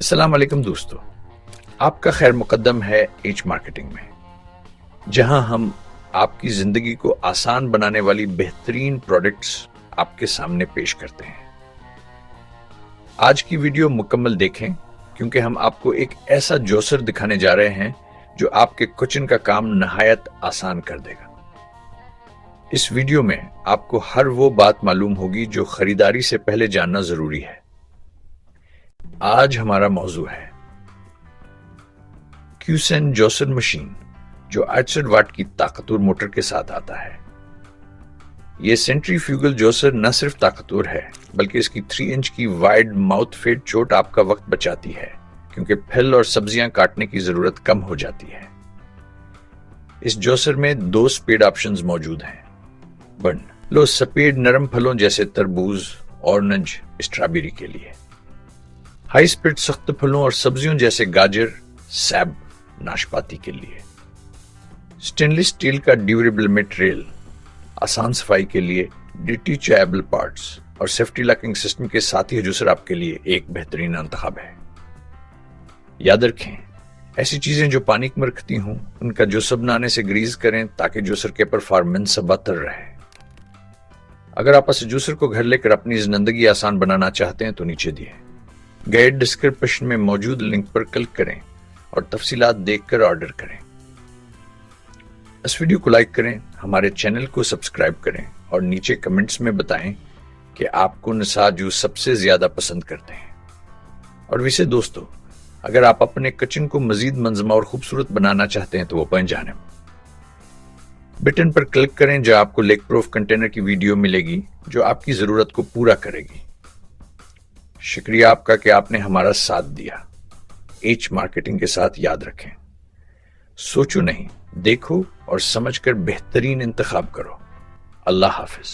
السلام علیکم دوستو، آپ کا خیر مقدم ہے ایچ مارکیٹنگ میں، جہاں ہم آپ کی زندگی کو آسان بنانے والی بہترین پروڈکٹس آپ کے سامنے پیش کرتے ہیں۔ آج کی ویڈیو مکمل دیکھیں کیونکہ ہم آپ کو ایک ایسا جوسر دکھانے جا رہے ہیں جو آپ کے کچن کا کام نہایت آسان کر دے گا۔ اس ویڈیو میں آپ کو ہر وہ بات معلوم ہوگی جو خریداری سے پہلے جاننا ضروری ہے۔ آج ہمارا موضوع ہے کیوسین جوسر مشین، جو 68 واٹ کی طاقتور موٹر کے ساتھ آتا ہے۔ یہ سینٹریفیوگل جوسر نہ صرف طاقتور ہے بلکہ اس کی 3 انچ کی وائڈ ماؤتھ فیڈ چوٹ آپ کا وقت بچاتی ہے، کیونکہ پھل اور سبزیاں کاٹنے کی ضرورت کم ہو جاتی ہے۔ اس جوسر میں 2 سپیڈ آپشنز موجود ہیں۔ بن لو سپیڈ نرم پھلوں جیسے تربوز، اورنج، اسٹرابیری کے لیے۔ ہائی سپیڈ سخت پھلوں اور سبزیوں جیسے گاجر، سیب، ناشپاتی کے لیے۔ سٹینلیس سٹیل کا ڈیوریبل میٹیریل، آسان صفائی کے لیے ڈی چیبل پارٹس اور سیفٹی لاکنگ سسٹم کے ساتھ ہی جوسر آپ کے لیے ایک بہترین انتخاب ہے۔ یاد رکھیں، ایسی چیزیں جو پانی میں رکھتی ہوں ان کا جوسر بنانے سے گریز کریں تاکہ جوسر کے پرفارمنس بہتر رہے۔ اگر آپ اس جوسر کو گھر لے کر اپنی زندگی آسان بنانا چاہتے ہیں تو نیچے دیے گئے ڈسکرپشن میں موجود لنک پر کلک کریں اور تفصیلات دیکھ کر آرڈر کریں۔ اس ویڈیو کو لائک کریں، ہمارے چینل کو سبسکرائب کریں اور نیچے کمنٹس میں بتائیں کہ آپ کو نسا جوس سب سے زیادہ پسند کرتے ہیں۔ اور ویسے دوستو، اگر آپ اپنے کچن کو مزید منظم اور خوبصورت بنانا چاہتے ہیں تو وہ پائیں جانب بٹن پر کلک کریں، جہاں آپ کو لیک پروف کنٹینر کی ویڈیو ملے گی جو آپ کی ضرورت کو پورا کرے گی۔ شکریہ آپ کا کہ آپ نے ہمارا ساتھ دیا۔ ایچ مارکیٹنگ کے ساتھ یاد رکھیں، سوچو نہیں، دیکھو اور سمجھ کر بہترین انتخاب کرو۔ اللہ حافظ۔